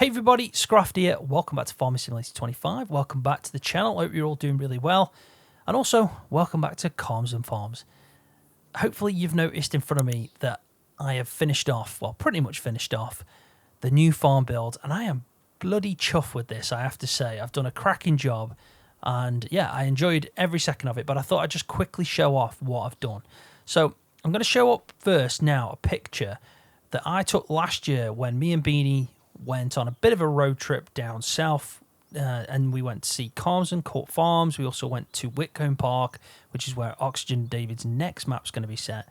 Hey everybody, Scroft here. Welcome back to Farming Simulator 25. Welcome back to the channel. I hope you're all doing really well. And also, welcome back to Calmsden Farms. Hopefully you've noticed in front of me that I have finished off, well, pretty much finished off, the new farm build. And I am bloody chuffed with this, I have to say. I've done a cracking job. And yeah, I enjoyed every second of it. But I thought I'd just quickly show off what I've done. So I'm going to show up first now a picture that I took last year when me and Beanie went on a bit of a road trip down south, and we went to see Calmsden Court Farms. We also went to Whitcomb Park, which is where OxygenDavid's next map's going to be set.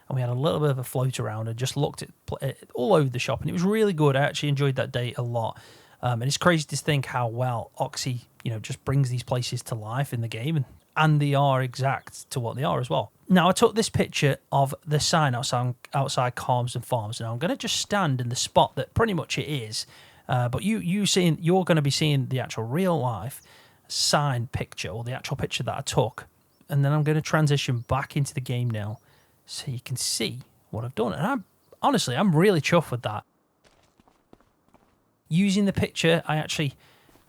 And we had a little bit of a float around and just looked at all over the shop, and it was really good. I actually enjoyed that day a lot. And it's crazy to think how well Oxy, just brings these places to life in the game, and they are exact to what they are as well. Now, I took this picture of the sign outside Calmsden Farms, and I'm going to just stand in the spot that pretty much it is. But you're going to be seeing the actual real life sign picture, or the actual picture that I took, and then I'm going to transition back into the game now, so you can see what I've done. And I'm really chuffed with that. Using the picture, I actually,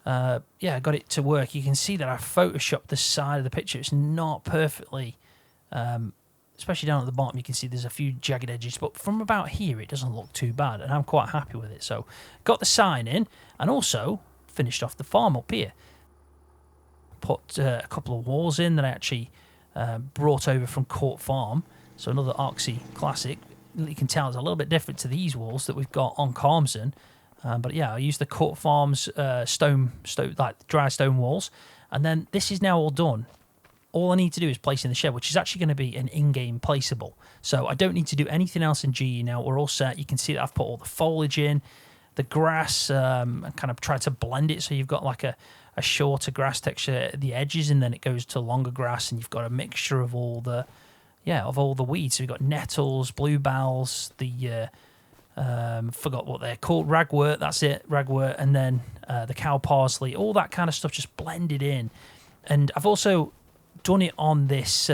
got it to work. You can see that I photoshopped the side of the picture. It's not perfectly, especially down at the bottom. You can see there's a few jagged edges, but from about here, it doesn't look too bad, and I'm quite happy with it. So, got the sign in, and also finished off the farm up here. Put a couple of walls in that I actually brought over from Court Farm. So another Oxy classic. You can tell it's a little bit different to these walls that we've got on Calmsden. But yeah, I used the Court Farms stone, like dry stone walls, and then this is now all done. All I need to do is place in the shed, which is actually going to be an in-game placeable. So I don't need to do anything else in GE now. We're all set. You can see that I've put all the foliage in, the grass, and kind of tried to blend it so you've got like a shorter grass texture at the edges, and then it goes to longer grass, and you've got a mixture of all the weeds. So you've got nettles, bluebells, forgot what they're called, ragwort, that's it, ragwort, and then the cow parsley, all that kind of stuff just blended in. And I've also done it on this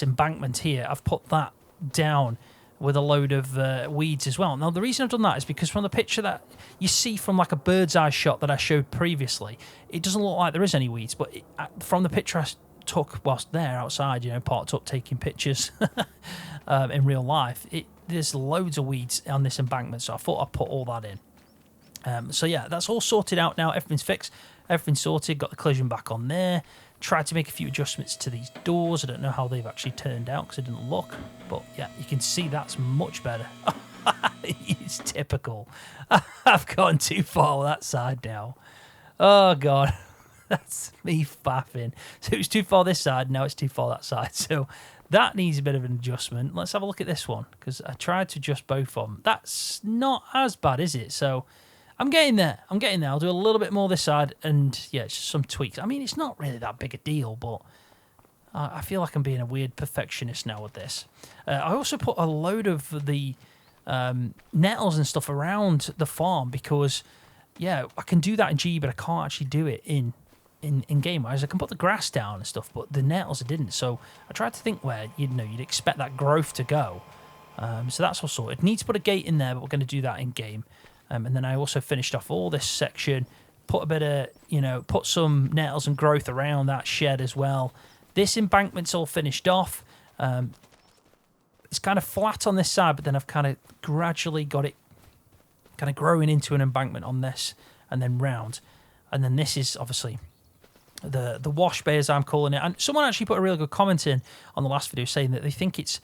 embankment here. I've put that down with a load of weeds as well. Now, the reason I've done that is because from the picture that you see from like a bird's eye shot that I showed previously, it doesn't look like there is any weeds, but from the picture I took whilst there outside, parked up taking pictures in real life, there's loads of weeds on this embankment, so I thought I'd put all that in. So yeah, that's all sorted out now. Everything's fixed, everything's sorted. Got the collision back on there. Tried to make a few adjustments to these doors. I don't know how they've actually turned out because I didn't look, but yeah, you can see that's much better. It's typical. I've gone too far with that side now. Oh god. That's me faffing. So it was too far this side, now it's too far that side. So that needs a bit of an adjustment. Let's have a look at this one, because I tried to adjust both of them. That's not as bad, is it? So I'm getting there. I'll do a little bit more this side, and yeah, it's just some tweaks. I mean, it's not really that big a deal, but I feel like I'm being a weird perfectionist now with this. I also put a load of the nettles and stuff around the farm because, yeah, I can do that in G, but I can't actually do it in game wise. I can put the grass down and stuff, but the nettles I didn't. So I tried to think where you'd expect that growth to go. So that's all sorted. Need to put a gate in there, but we're going to do that in game. And then I also finished off all this section, put a bit of put some nettles and growth around that shed as well. This embankment's all finished off. It's kind of flat on this side, but then I've kind of gradually got it kind of growing into an embankment on this, and then round. And then this is obviously the wash bay, as I'm calling it. And someone actually put a really good comment in on the last video saying that they think it's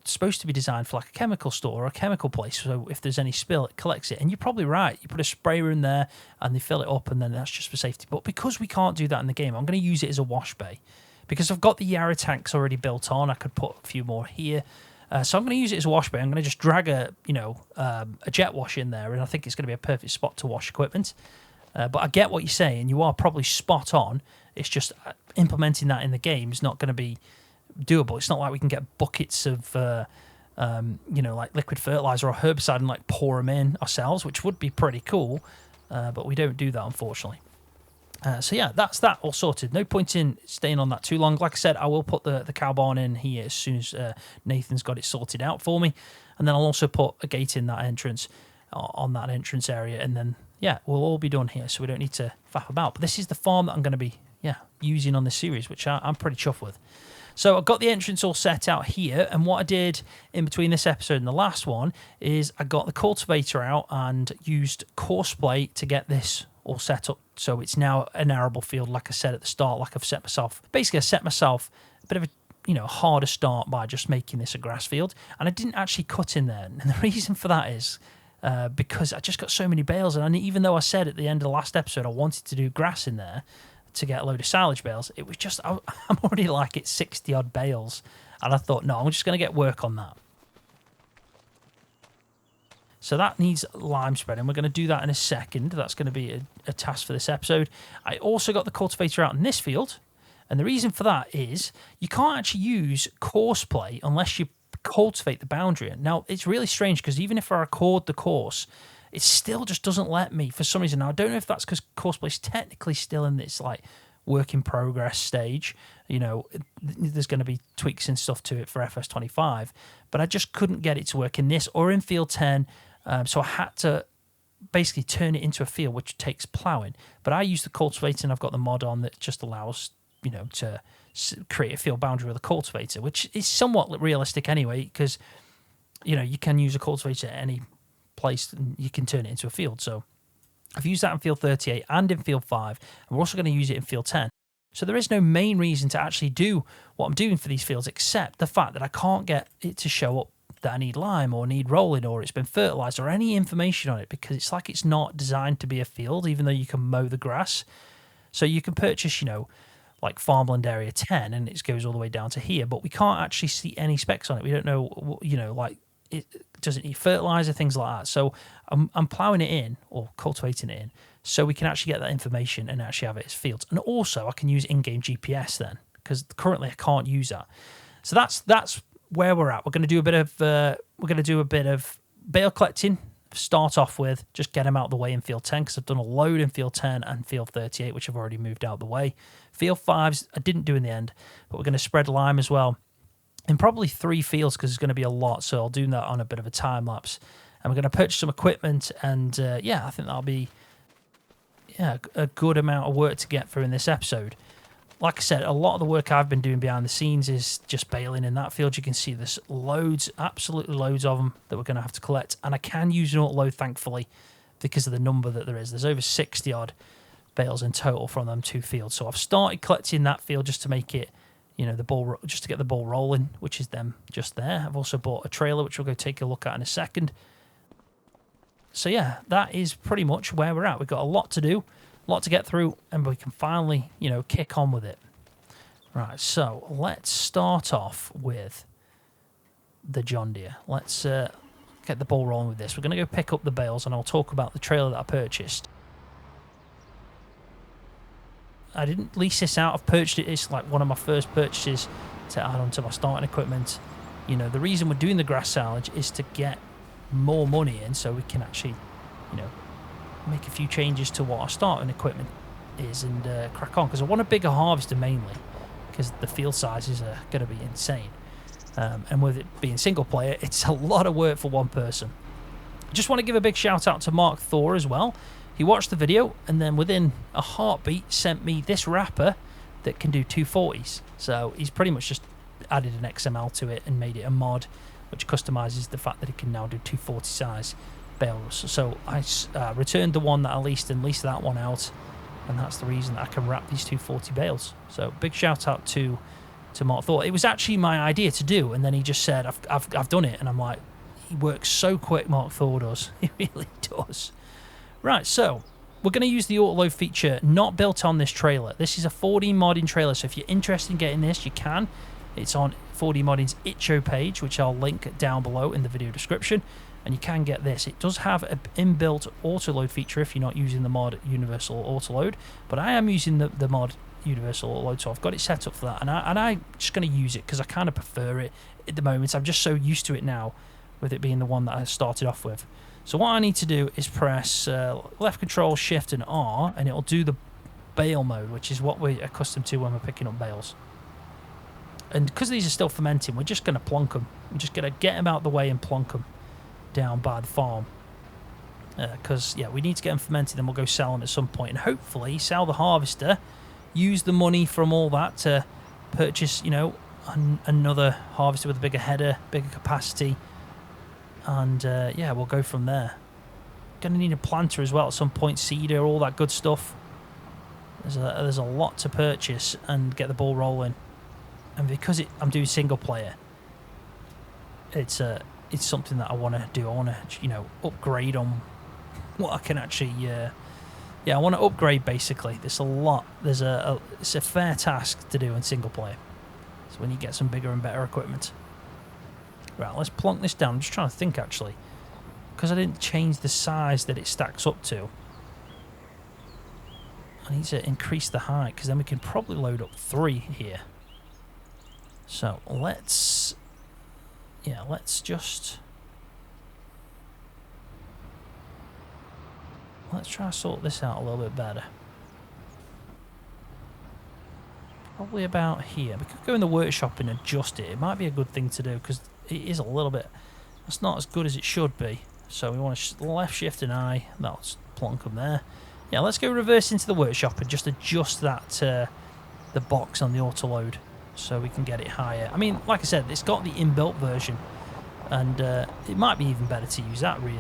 supposed to be designed for like a chemical store or a chemical place, so if there's any spill it collects it. And you're probably right. You put a sprayer in there and they fill it up, and then that's just for safety. But because we can't do that in the game, I'm going to use it as a wash bay, because I've got the Yarra tanks already built on. I could put a few more here. So I'm going to use it as a wash bay. I'm going to just drag a jet wash in there, and I think it's going to be a perfect spot to wash equipment. But I get what you're saying. You are probably spot on. It's just implementing that in the game is not going to be doable. It's not like we can get buckets of, like liquid fertilizer or herbicide and like pour them in ourselves, which would be pretty cool. But we don't do that, unfortunately. So yeah, that's that all sorted. No point in staying on that too long. Like I said, I will put the cow barn in here as soon as Nathan's got it sorted out for me. And then I'll also put a gate in that entrance. on that entrance area, and then yeah, we'll all be done here, so we don't need to faff about. But this is the farm that I'm going to be using on this series, which I'm pretty chuffed with. So I've got the entrance all set out here, and what I did in between this episode and the last one is I got the cultivator out and used Courseplay to get this all set up. So it's now an arable field, like I said at the start, like I've set myself. Basically, I set myself a bit of a harder start by just making this a grass field, and I didn't actually cut in there. And the reason for that is because I just got so many bales, and even though I said at the end of the last episode I wanted to do grass in there to get a load of silage bales, it was just, I'm already like at 60 odd bales, and I thought, no, I'm just going to get work on that. So that needs lime spread, and we're going to do that in a second. That's going to be a task for this episode. I also got the cultivator out in this field, and the reason for that is you can't actually use Courseplay unless you cultivate the boundary. Now, it's really strange because even if I record the course, it still just doesn't let me for some reason. Now, I don't know if that's because Courseplay is technically still in this like work in progress stage. There's going to be tweaks and stuff to it for FS25, but I just couldn't get it to work in this or in field 10. So I had to basically turn it into a field, which takes ploughing. But I use the cultivator, and I've got the mod on that just allows to create a field boundary with a cultivator, which is somewhat realistic anyway, because you can use a cultivator at any place and you can turn it into a field. So I've used that in field 38 and in field 5, and we're also going to use it in field 10. So there is no main reason to actually do what I'm doing for these fields except the fact that I can't get it to show up that I need lime or need rolling or it's been fertilized or any information on it, because it's like it's not designed to be a field, even though you can mow the grass. So you can purchase like farmland area 10 and it goes all the way down to here, but we can't actually see any specs on it. We don't know like does it need fertilizer, things like that. So I'm ploughing it in or cultivating it in so we can actually get that information and actually have it as fields. And also I can use in-game GPS then, because currently I can't use that. So that's where we're at. We're going to do a bit of bale collecting. Start off with just get them out of the way in field 10, because I've done a load in field 10 and field 38, which I've already moved out of the way. Field 5s I didn't do in the end, but we're going to spread lime as well in probably 3 fields because there's going to be a lot, so I'll do that on a bit of a time lapse. And we're going to purchase some equipment, and I think that'll be a good amount of work to get through in this episode. Like I said, a lot of the work I've been doing behind the scenes is just baling in that field. You can see there's loads, absolutely loads of them that we're going to have to collect. And I can use an auto load, thankfully, because of the number that there is. There's over 60 odd bales in total from them 2 fields. So I've started collecting that field just to make it, the ball, just to get the ball rolling, which is them just there. I've also bought a trailer, which we'll go take a look at in a second. So yeah, that is pretty much where we're at. We've got a lot to do. A lot to get through, and we can finally, kick on with it. Right, so let's start off with the John Deere. Let's get the ball rolling with this. We're going to go pick up the bales, and I'll talk about the trailer that I purchased. I didn't lease this out. I've purchased it. It's like one of my first purchases to add on to my starting equipment. The reason we're doing the grass silage is to get more money in so we can actually, make a few changes to what our starting equipment is and crack on, because I want a bigger harvester mainly because the field sizes are going to be insane, and with it being single player, it's a lot of work for one person. I just want to give a big shout out to Mark Thor as well. He watched the video and then within a heartbeat sent me this wrapper that can do 240s. So he's pretty much just added an XML to it and made it a mod which customizes the fact that it can now do 240 size bales. So I returned the one that I leased and leased that one out, and that's the reason that I can wrap these 240 bales. So big shout out to Mark Thor. It was actually my idea to do, and then he just said I've done it, and I'm like, he works so quick, Mark Thor does. He really does. Right, so we're going to use the auto load feature not built on this trailer. This is a 4D modding trailer, so if you're interested in getting this, you can. It's on 4D Modding's itch.io page, which I'll link down below in the video description. And you can get this. It does have an inbuilt auto-load feature if you're not using the mod Universal Auto-Load, but I am using the mod Universal Auto-Load, so I've got it set up for that, and I'm just going to use it because I kind of prefer it at the moment. I'm just so used to it now, with it being the one that I started off with. So what I need to do is press left control, shift and R, and it'll do the bale mode, which is what we're accustomed to when we're picking up bales. And because these are still fermenting, we're just going to plonk them. We're just going to get them out of the way and plonk them down by the farm. Because, yeah, we need to get them fermented, then we'll go sell them at some point. And hopefully sell the harvester, use the money from all that to purchase, you know, another harvester with a bigger header, bigger capacity. And, yeah, we'll go from there. Going to need a planter as well at some point, seeder, all that good stuff. There's a lot to purchase and get the ball rolling. And because I'm doing single player, it's something that I want to do. I want to, you know, upgrade on what I can actually... yeah, I want to upgrade, basically. There's a lot. It's a fair task to do in single player. So when you get some bigger and better equipment. Right, let's plonk this down. I'm just trying to think, actually. Because I didn't change the size that it stacks up to. I need to increase the height, because then we can probably load up 3 here. So let's just... Let's try to sort this out a little bit better. Probably about here. We could go in the workshop and adjust it. It might be a good thing to do, because it is a little bit... It's not as good as it should be. So we want to left shift and I. That'll plonk them there. Yeah, let's go reverse into the workshop and just adjust that the box on the auto load so we can get it higher. I mean, like I said, it's got the inbuilt version, and it might be even better to use that, really.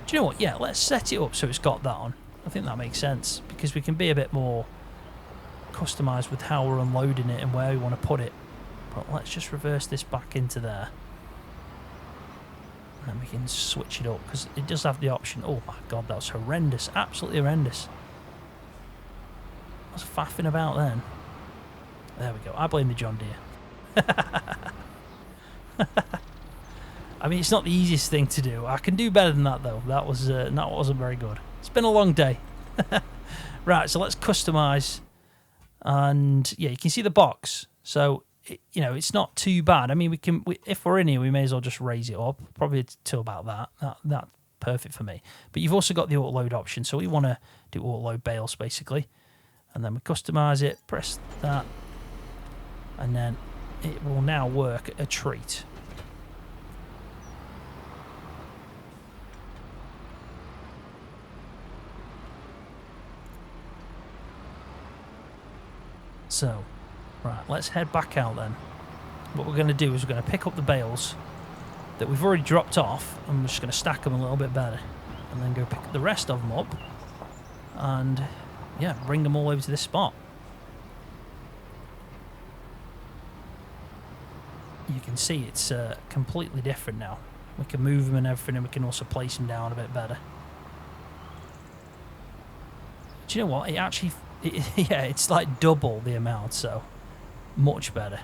Do you know what? Yeah, let's set it up so it's got that on. I think that makes sense, because we can be a bit more customised with how we're unloading it and where we want to put it. But let's just reverse this back into there. And then we can switch it up, because it does have the option. Oh my god, that was horrendous. Absolutely horrendous. I was faffing about then. There we go. I blame the John Deere. I mean, it's not the easiest thing to do. I can do better than that, though. That wasn't very good. It's been a long day. Right, so let's customise. And yeah, you can see the box. So... you know, it's not too bad. I mean, if we're in here, we may as well just raise it up. Probably to about that. That's perfect for me. But you've also got the auto load option, so we want to do auto load bales basically, and then we customize it. Press that, and then it will now work a treat. So. Right, let's head back out then. What we're going to do is we're going to pick up the bales that we've already dropped off, and we're just going to stack them a little bit better, and then go pick the rest of them up and, yeah, bring them all over to this spot. You can see it's completely different now. We can move them and everything, and we can also place them down a bit better. Do you know what? It actually... yeah, it's like double the amount, so... much better.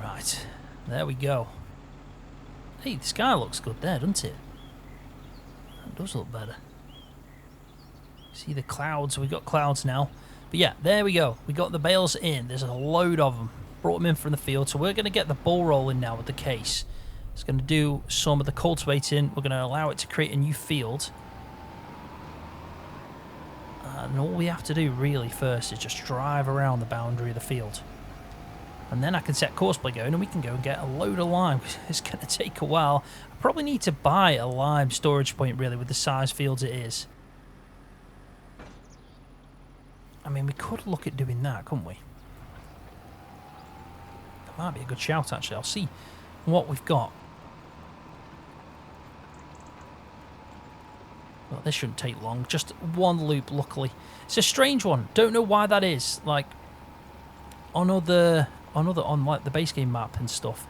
Right, there we go. Hey, the sky looks good there, doesn't it? It does look better. See the clouds? We've got clouds now. But yeah, there we go. We got the bales in. There's a load of them. Brought them in from the field. So we're going to get the ball rolling now with the case. It's going to do some of the cultivating. We're going to allow it to create a new field. And all we have to do really first is just drive around the boundary of the field. And then I can set Courseplay going, and we can go and get a load of lime. It's going to take a while. I probably need to buy a lime storage point, really, with the size fields it is. I mean, we could look at doing that, couldn't we? That might be a good shout, actually. I'll see what we've got. Well, this shouldn't take long. Just one loop, luckily. It's a strange one. Don't know why that is. Like, on like the base game map and stuff,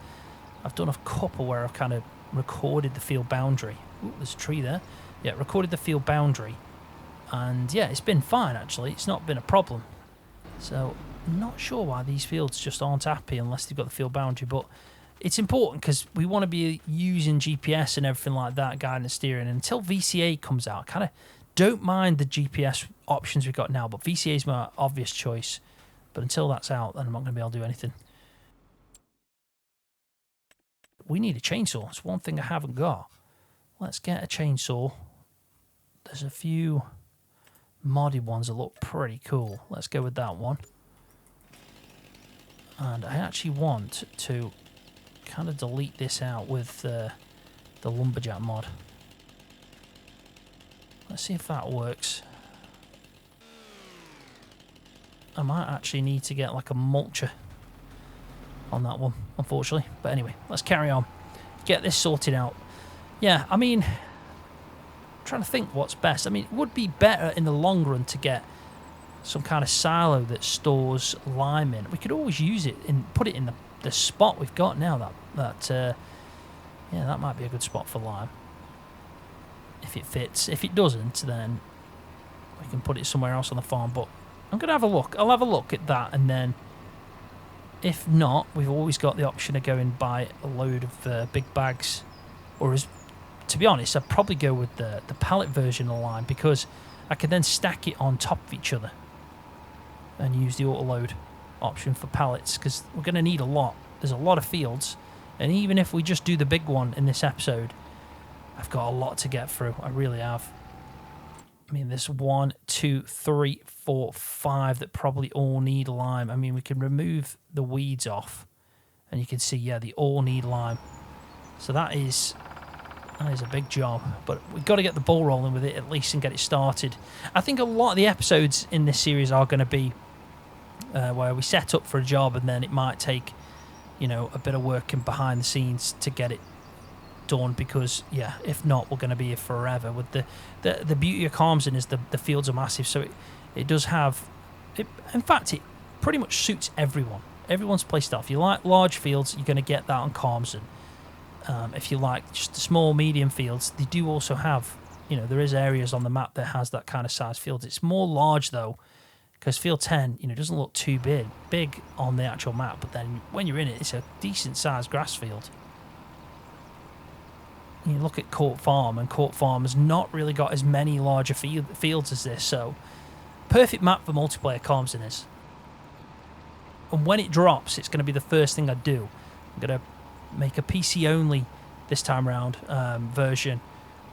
I've done a couple where I've kind of recorded the field boundary. Ooh, there's a tree there. Yeah, recorded the field boundary. And yeah, it's been fine, actually. It's not been a problem. So, I'm not sure why these fields just aren't happy unless they've got the field boundary, but it's important because we want to be using GPS and everything like that, guidance steering. And until VCA comes out, I kind of don't mind the GPS options we've got now, but VCA is my obvious choice. But until that's out, then I'm not going to be able to do anything. We need a chainsaw. It's one thing I haven't got. Let's get a chainsaw. There's a few modded ones that look pretty cool. Let's go with that one. And I actually want to kind of delete this out with the lumberjack mod. Let's see if that works. I might actually need to get like a mulcher on that one, unfortunately. But anyway, let's carry on. Get this sorted out. Yeah, I mean, I'm trying to think what's best. I mean, it would be better in the long run to get some kind of silo that stores lime in. We could always use it and put it in the spot we've got now. Yeah, that might be a good spot for lime. If it fits. If it doesn't, then we can put it somewhere else on the farm. But I'm going to have a look. I'll have a look at that, and then if not, we've always got the option of going buy a load of big bags. Or, to be honest, I'd probably go with the pallet version of the lime, because I can then stack it on top of each other and use the auto load option for pallets, because we're going to need a lot. There's a lot of fields, and even if we just do the big one in this episode, I've got a lot to get through. I really have. I mean, there's 1, 2, 3, 4, 5 that probably all need lime. I mean, we can remove the weeds off, and you can see, yeah, they all need lime. So that is a big job, but we've got to get the ball rolling with it at least and get it started. I think a lot of the episodes in this series are going to be where we set up for a job, and then it might take, you know, a bit of work and behind the scenes to get it done, because yeah, if not, we're going to be here forever. With the beauty of Calmsden is the fields are massive, so it does have it. In fact, it pretty much suits everyone's play style. If you like large fields, you're going to get that on Calmsden. If you like just the small medium fields, they do also have, you know, there is areas on the map that has that kind of size fields. It's more large though, because field 10, you know, doesn't look too big on the actual map, but then when you're in it, it's a decent sized grass field. You look at Court Farm, and Court Farm has not really got as many larger fields as this, so perfect map for multiplayer Calmsden is. And when it drops, it's going to be the first thing I do. I'm going to make a PC only this time around version,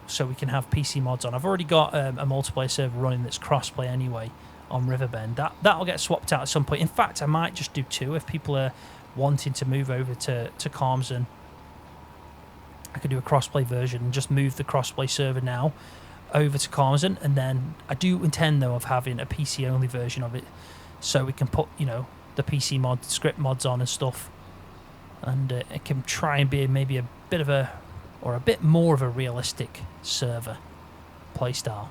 so we can have PC mods on. I've already got a multiplayer server running that's crossplay anyway on Riverbend. That'll get swapped out at some point. In fact, I might just do 2 if people are wanting to move over to Calmsden. I could do a crossplay version and just move the crossplay server now over to Calmsden, and then I do intend though of having a PC only version of it, so we can put, you know, the PC mod script mods on and stuff, and it can try and be maybe a bit of a, or a bit more of a realistic server playstyle.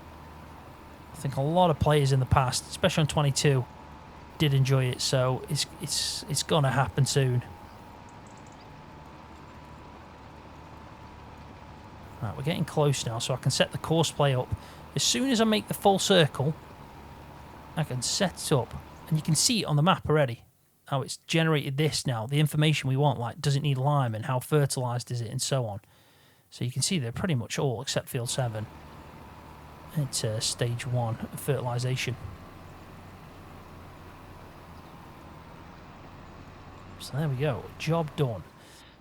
I think a lot of players in the past, especially on 22, did enjoy it, so it's gonna happen soon. Right, we're getting close now, so I can set the courseplay up. As soon as I make the full circle, I can set it up. And you can see it on the map already, how it's generated this now, the information we want, like does it need lime and how fertilised is it and so on. So you can see they're pretty much all, except field 7. It's stage 1 of fertilisation. So there we go, job done.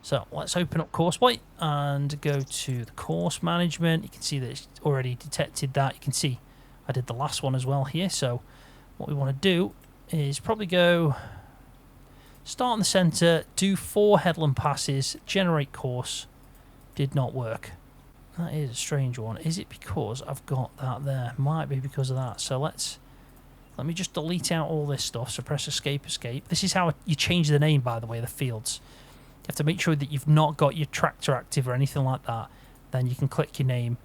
So let's open up Courseplay and go to the course management. You can see that it's already detected that. You can see I did the last one as well here. So what we want to do is probably go start in the centre, do 4 headland passes, generate course. Did not work. That is a strange one. Is it because I've got that there? Might be because of that. So let me just delete out all this stuff. So press escape. This is how you change the name, by the way, the fields. You have to make sure that you've not got your tractor active or anything like that. Then you can click your name,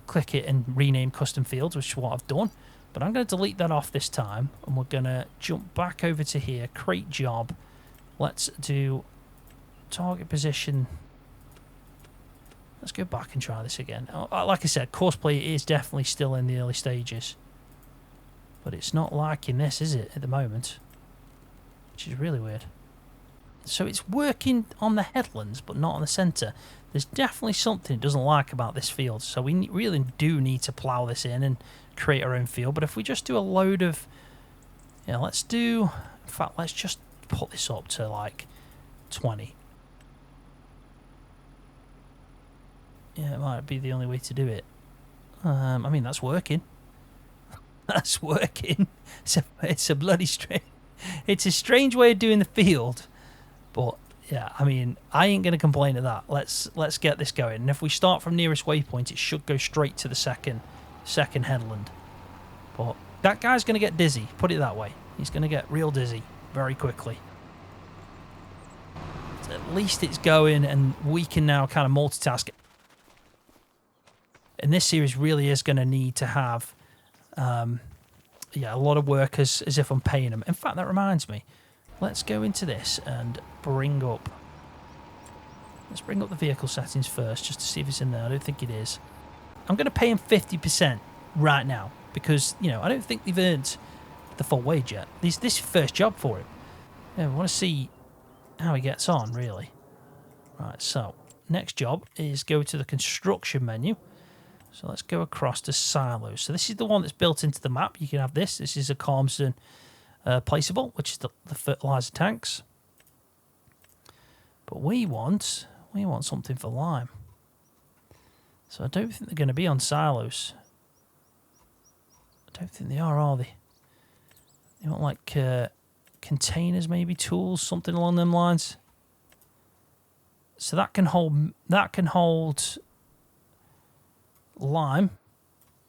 click it and rename custom fields, which is what I've done. But I'm going to delete that off this time, and we're going to jump back over to here, create job. Let's do target position. Let's go back and try this again. Like I said, Courseplay is definitely still in the early stages. But it's not liking this, is it, at the moment? Which is really weird. So it's working on the headlands, but not on the centre. There's definitely something it doesn't like about this field. So we really do need to plough this in and create our own field. But if we just do a load of... Yeah, let's do... In fact, let's just put this up to like 20. Yeah, it might be the only way to do it. I mean, that's working. That's working. It's a bloody string. It's a strange way of doing the field, but yeah, I mean, I ain't going to complain at that. Let's get this going. And if we start from nearest waypoint, it should go straight to the second headland. But that guy's going to get dizzy, put it that way. He's going to get real dizzy very quickly. So at least it's going, and we can now kind of multitask it. And this series really is going to need to have a lot of work as if I'm paying them. In fact, that reminds me. Let's go into this and bring up... Let's bring up the vehicle settings first, just to see if it's in there. I don't think it is. I'm going to pay him 50% right now, because, you know, I don't think they've earned the full wage yet. This is first job for him. Yeah, we want to see how he gets on, really. Right, so, next job is go to the construction menu. So let's go across to silos. So this is the one that's built into the map. You can have this. This is a Calmsden placeable, which is the fertilizer tanks. But we want something for lime. So I don't think they're going to be on silos. I don't think they are they? They want like containers, maybe tools, something along them lines. So that can hold lime.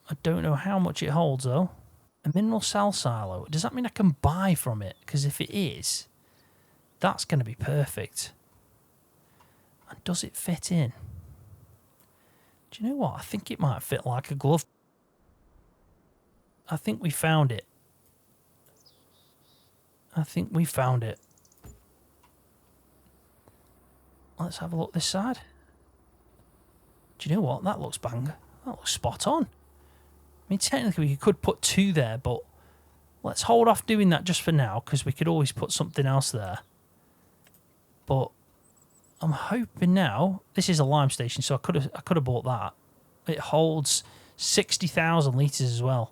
I don't know how much it holds though. A mineral cell silo. Does that mean I can buy from it? Because if it is, that's going to be perfect. And does it fit in? Do you know what? I think it might fit like a glove. I think we found it. Let's have a look this side. Do you know what? That looks bang. That looks spot on. I mean, technically we could put two there, but let's hold off doing that just for now, because we could always put something else there. But I'm hoping now... This is a lime station, so I could have bought that. It holds 60,000 litres as well,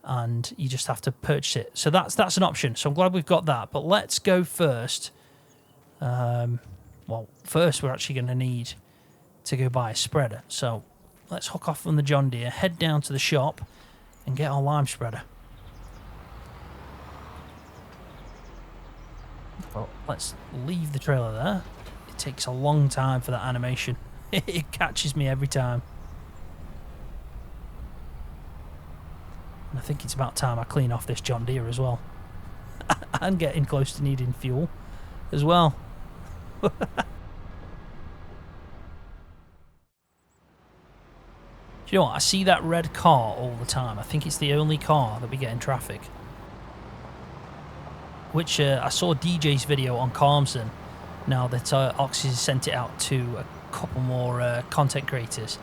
and you just have to purchase it. So that's an option. So I'm glad we've got that. But let's go first. Well, first we're actually going to need to go buy a spreader. So let's hook off from the John Deere, head down to the shop, and get our lime spreader. Well, let's leave the trailer there. It takes a long time for that animation. It catches me every time. And I think it's about time I clean off this John Deere as well. I'm getting close to needing fuel as well. Do you know what? I see that red car all the time. I think it's the only car that we get in traffic. Which I saw DJ's video on Calmsden. Now that Oxy has sent it out to a couple more content creators.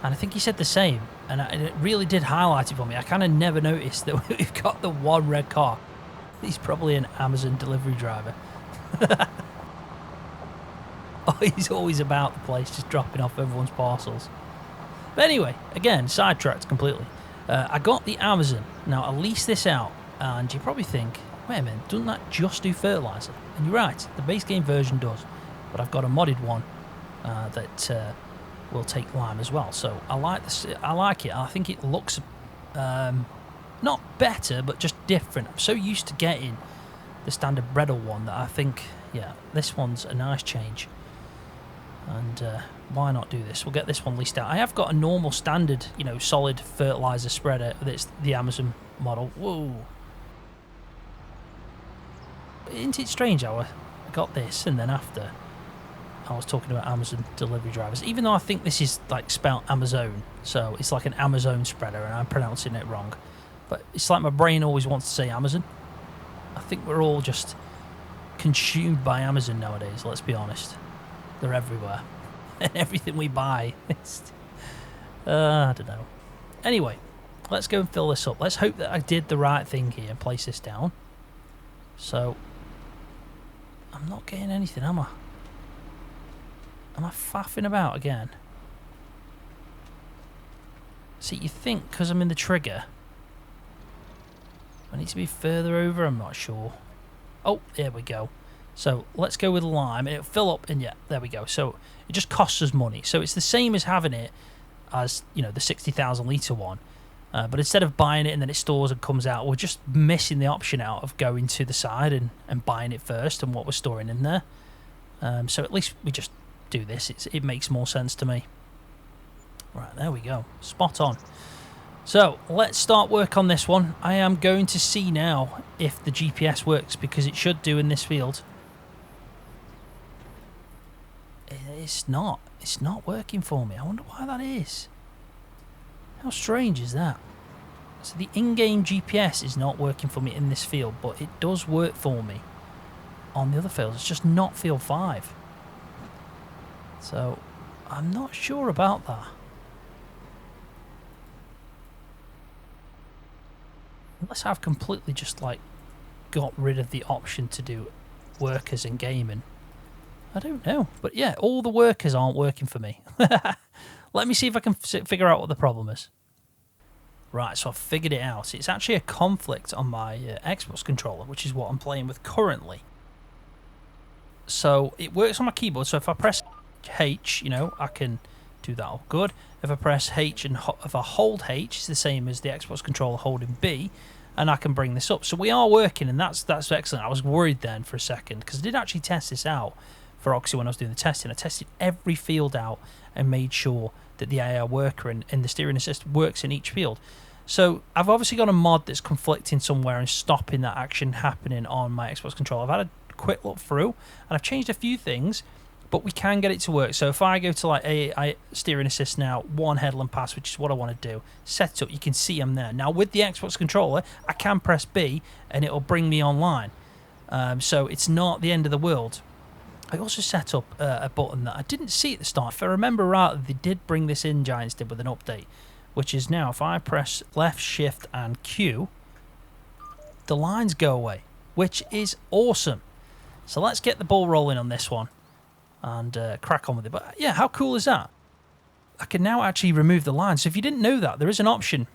And I think he said the same. And it really did highlight it for me. I kind of never noticed that we've got the one red car. He's probably an Amazon delivery driver. Oh, he's always about the place, just dropping off everyone's parcels. But anyway, again, sidetracked completely. I got the Amazon. Now, I leased this out, and you probably think, wait a minute, doesn't that just do fertilizer? And you're right, the base game version does. But I've got a modded one that will take lime as well. So I like this. I like it. I think it looks not better, but just different. I'm so used to getting the standard Bredel one that I think, yeah, this one's a nice change. And why not do this? We'll get this one leased out. I have got a normal standard, you know, solid fertilizer spreader. That's the Amazon model. Whoa. Isn't it strange how I got this and then after I was talking about Amazon delivery drivers, even though I think this is like spelled Amazon, so it's like an Amazon spreader and I'm pronouncing it wrong. But it's like my brain always wants to say Amazon. I think we're all just consumed by Amazon nowadays, let's be honest. They're everywhere. And everything we buy, it's... I don't know. Anyway, let's go and fill this up. Let's hope that I did the right thing here and place this down. So, I'm not getting anything, am I? Am I faffing about again? See, you think because I'm in the trigger, I need to be further over, I'm not sure. Oh, there we go. So let's go with lime. It'll fill up, and yeah, there we go. So it just costs us money. So it's the same as having it as, you know, the 60,000 litre one. But instead of buying it and then it stores and comes out, we're just missing the option out of going to the side and buying it first and what we're storing in there. So at least we just do this. It makes more sense to me. Right, there we go. Spot on. So let's start work on this one. I am going to see now if the GPS works, because it should do in this field. It's not. It's not working for me. I wonder why that is. How strange is that? So the in-game GPS is not working for me in this field, but it does work for me on the other fields. It's just not field 5. So I'm not sure about that. Unless I've completely just like got rid of the option to do workers in gaming. I don't know. But yeah, all the workers aren't working for me. Let me see if I can figure out what the problem is. Right, so I've figured it out. It's actually a conflict on my Xbox controller, which is what I'm playing with currently. So it works on my keyboard. So if I press H, you know, I can do that all good. If I press H and if I hold H, it's the same as the Xbox controller holding B, and I can bring this up. So we are working, and that's excellent. I was worried then for a second, because I did actually test this out for Oxy when I was doing the testing. I tested every field out and made sure that the AI worker and the steering assist works in each field. So I've obviously got a mod that's conflicting somewhere and stopping that action happening on my Xbox controller. I've had a quick look through, and I've changed a few things, but we can get it to work. So if I go to like AI steering assist now, one headland pass, which is what I want to do, set it up, you can see I'm there. Now with the Xbox controller, I can press B and it'll bring me online. So it's not the end of the world. I also set up a button that I didn't see at the start. If I remember right, they did bring this in, Giants did, with an update, which is now if I press left, shift, and Q, the lines go away, which is awesome. So let's get the ball rolling on this one and crack on with it. But yeah, how cool is that? I can now actually remove the lines. So if you didn't know that, there is an option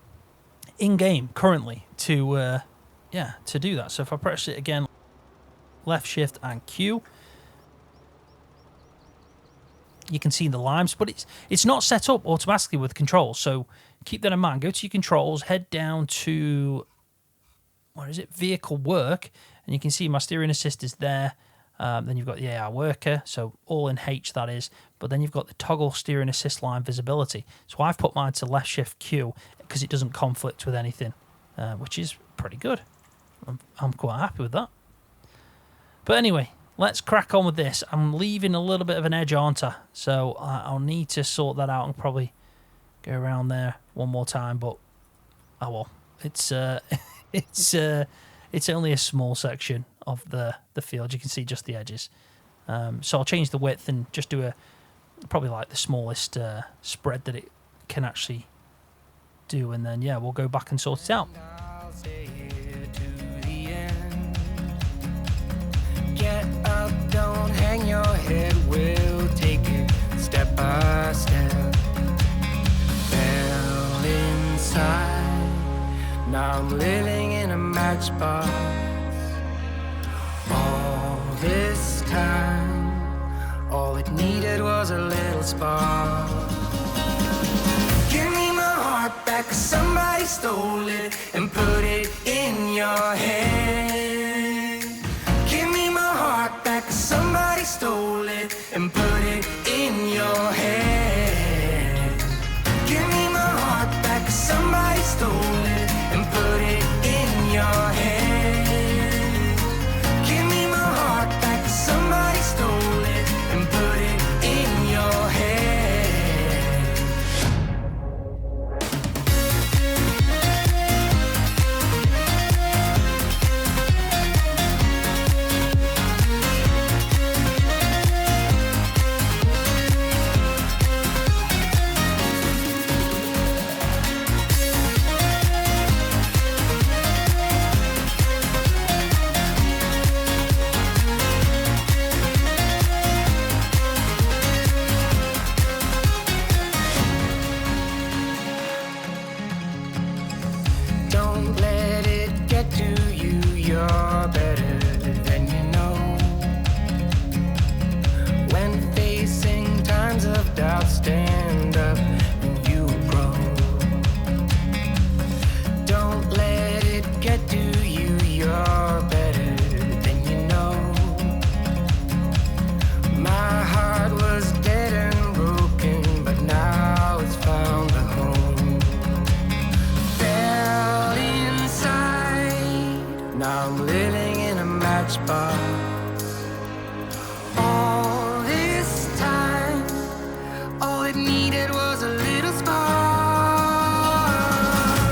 in-game currently to do that. So if I press it again, left, shift, and Q, you can see the lines, but it's not set up automatically with controls. So keep that in mind. Go to your controls, head down to, where is it? Vehicle work, and you can see my steering assist is there. Then you've got the AI worker, so all in H that is. But then you've got the toggle steering assist line visibility. So I've put mine to left shift Q because it doesn't conflict with anything, which is pretty good. I'm quite happy with that. But anyway, let's crack on with this. I'm leaving a little bit of an edge, aren't I? So I'll need to sort that out and probably go around there one more time. But oh well, it's only a small section of the field. You can see just the edges. So I'll change the width and just do probably like the smallest spread that it can actually do, and then yeah, we'll go back and sort it out. Get up, don't hang your head, we'll take it step by step. Fell inside, now I'm living in a matchbox. All this time, all it needed was a little spark. Give me my heart back, 'cause somebody stole it and put it in your head. Give me my heart back, 'cause somebody stole it and put it in your head. Give me my heart back, 'cause somebody stole it and put it in your head. Give me my heart back, 'cause somebody stole it and put it in your head. lunchbox. All this time, all it needed was a little spark.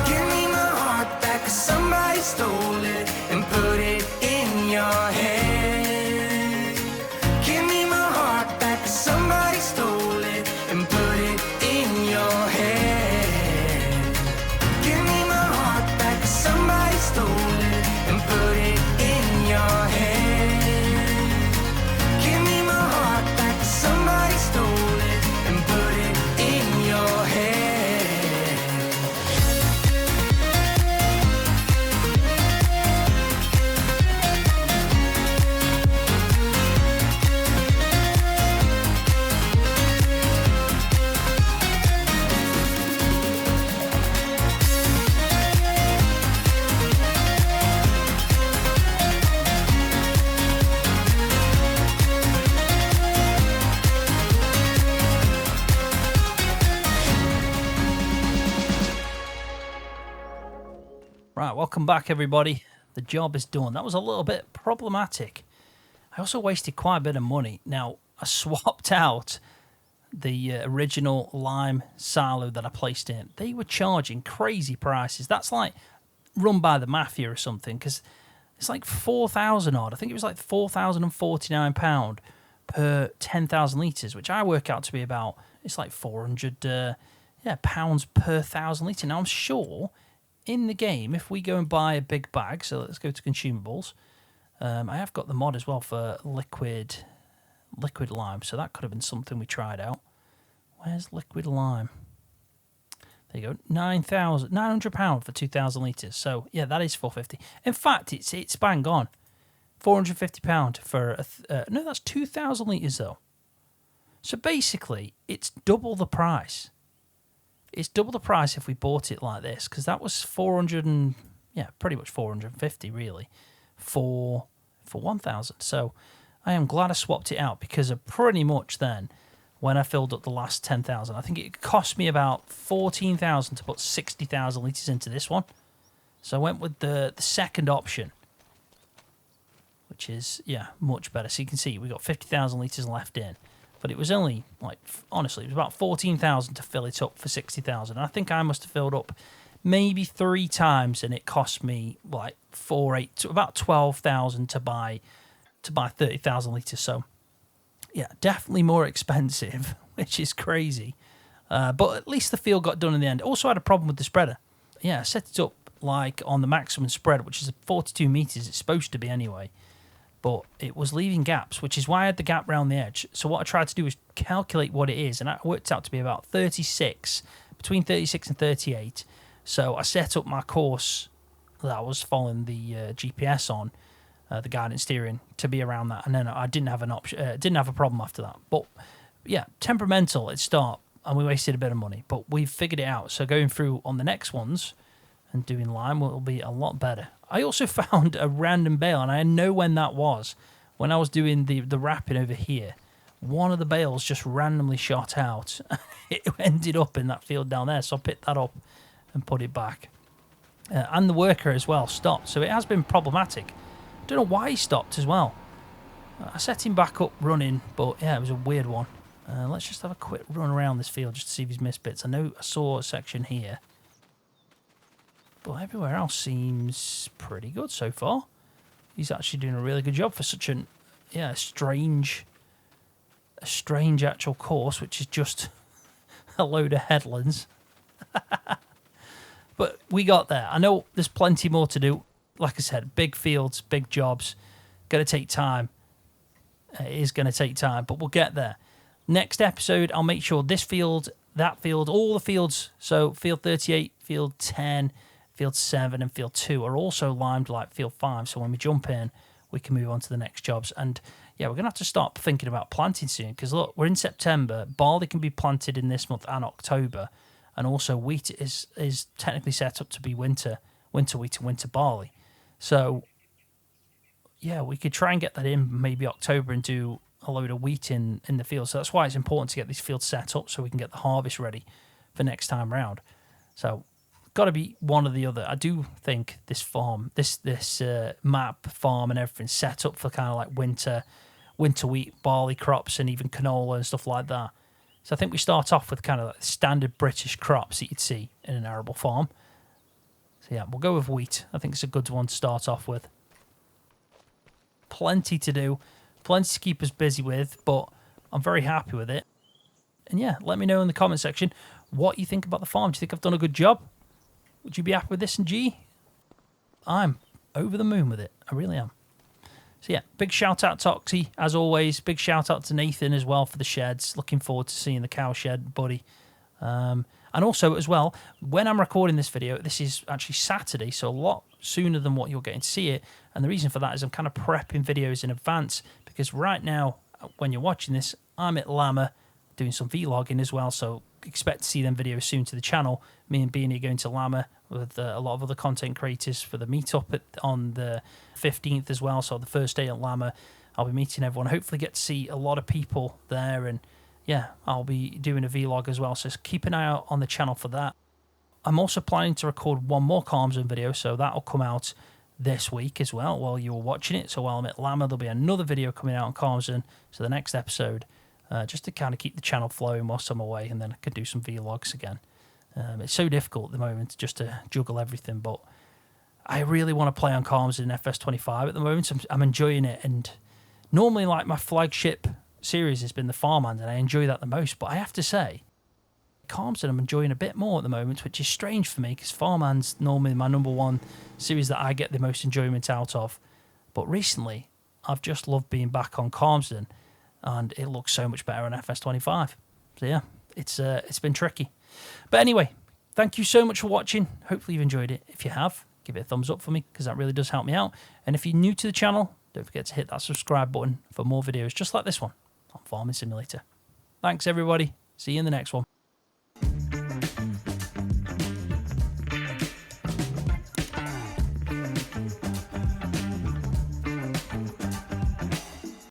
Give me my heart back, 'cause somebody stole it and put it in your head. Give me my heart back, 'cause somebody stole it and put it in your head. Give me my heart back, 'cause somebody stole it and put it in your head. Give me my heart back, 'cause somebody stole it and put it in your head. Right, welcome back, everybody. The job is done. That was a little bit problematic. I also wasted quite a bit of money. Now, I swapped out the original lime silo that I placed in. They were charging crazy prices. That's like run by the mafia or something, because it's like 4,000 odd. I think it was like £4,049 per 10,000 litres, which I work out to be about, it's like 400 pounds per 1,000 litre. Now, I'm sure in the game, if we go and buy a big bag, so let's go to consumables, I have got the mod as well for liquid lime, so that could have been something we tried out. Where's liquid lime? There you go, £900 for 2,000 litres. So yeah, that is 450. In fact, it's bang on, £450 for no, that's 2,000 litres though. So basically, it's double the price. It's double the price if we bought it like this, because that was 400 and pretty much 450 really for 1,000. So I am glad I swapped it out, because pretty much then when I filled up the last 10,000, I think it cost me about 14,000 to put 60,000 litres into this one. So I went with the second option, which is much better. So you can see we got 50,000 litres left in. But it was only, like, honestly, it was about 14,000 to fill it up for 60,000. I think I must have filled up maybe 3 times, and it cost me like about 12,000 to buy 30,000 litres. So yeah, definitely more expensive, which is crazy. But at least the field got done in the end. Also had a problem with the spreader. Yeah, I set it up like on the maximum spread, which is 42 metres. It's supposed to be anyway. But it was leaving gaps, which is why I had the gap around the edge. So what I tried to do was calculate what it is, and it worked out to be about 36, between 36 and 38. So I set up my course that I was following the GPS on, the guidance steering, to be around that, and then I didn't have didn't have a problem after that. But yeah, temperamental at start, and we wasted a bit of money, but we've figured it out. So going through on the next ones and doing lime will be a lot better. I also found a random bale, and I know when that was. When I was doing the wrapping over here, one of the bales just randomly shot out. It ended up in that field down there, so I picked that up and put it back. And the worker as well stopped, so it has been problematic. Don't know why he stopped as well. I set him back up running, but yeah, it was a weird one. Let's just have a quick run around this field just to see if he's missed bits. I know I saw a section here, but everywhere else seems pretty good so far. He's actually doing a really good job for such a strange actual course, which is just a load of headlands. But we got there. I know there's plenty more to do. Like I said, big fields, big jobs. Going to take time. It is going to take time, but we'll get there. Next episode, I'll make sure this field, that field, all the fields, so field 38, field 10, field 7 and field 2 are also limed like field 5, so when we jump in, we can move on to the next jobs. And yeah, we're going to have to start thinking about planting soon, because look, we're in September. Barley can be planted in this month and October, and also wheat is technically set up to be winter wheat and winter barley. So yeah, we could try and get that in maybe October and do a load of wheat in the field. So that's why it's important to get these fields set up so we can get the harvest ready for next time round. So got to be one or the other. I do think this farm, this map farm and everything set up for kind of like winter wheat, barley crops, and even canola and stuff like that. So I think we start off with kind of like standard British crops that you'd see in an arable farm. So yeah, we'll go with wheat. I think it's a good one to start off with. Plenty to do, plenty to keep us busy with, but I'm very happy with it. And yeah, let me know in the comment section what you think about the farm. Do you think I've done a good job? Would you be happy with this and G? I'm over the moon with it. I really am. So yeah, big shout out to Oxy, as always. Big shout out to Nathan as well for the sheds. Looking forward to seeing the cow shed, buddy. And also as well, when I'm recording this video, this is actually Saturday, so a lot sooner than what you're getting to see it. And the reason for that is I'm kind of prepping videos in advance, because right now, when you're watching this, I'm at Llama doing some vlogging as well, so expect to see them videos soon to the channel. Me and Beanie are going to Llama with a lot of other content creators for the meetup on the 15th as well. So the first day at Llama, I'll be meeting everyone. Hopefully get to see a lot of people there, and yeah, I'll be doing a vlog as well, so keep an eye out on the channel for that. I'm also planning to record one more Calmsden video, so that'll come out this week as well while you're watching it. So while I'm at Llama, there'll be another video coming out on Calmsden, so the next episode, just to kind of keep the channel flowing whilst I'm away, and then I can do some vlogs again. It's so difficult at the moment just to juggle everything, but I really want to play on Calmsden FS25 at the moment. So I'm enjoying it, and normally like my flagship series has been the Farmland, and I enjoy that the most, but I have to say Calmsden I'm enjoying a bit more at the moment, which is strange for me because Farmland's normally my #1 series that I get the most enjoyment out of. But recently I've just loved being back on Calmsden, and it looks so much better on FS25. So yeah, it's been tricky. But anyway, thank you so much for watching. Hopefully you've enjoyed it. If you have, give it a thumbs up for me, because that really does help me out. And if you're new to the channel, don't forget to hit that subscribe button for more videos just like this one on Farming Simulator. Thanks everybody. See you in the next one.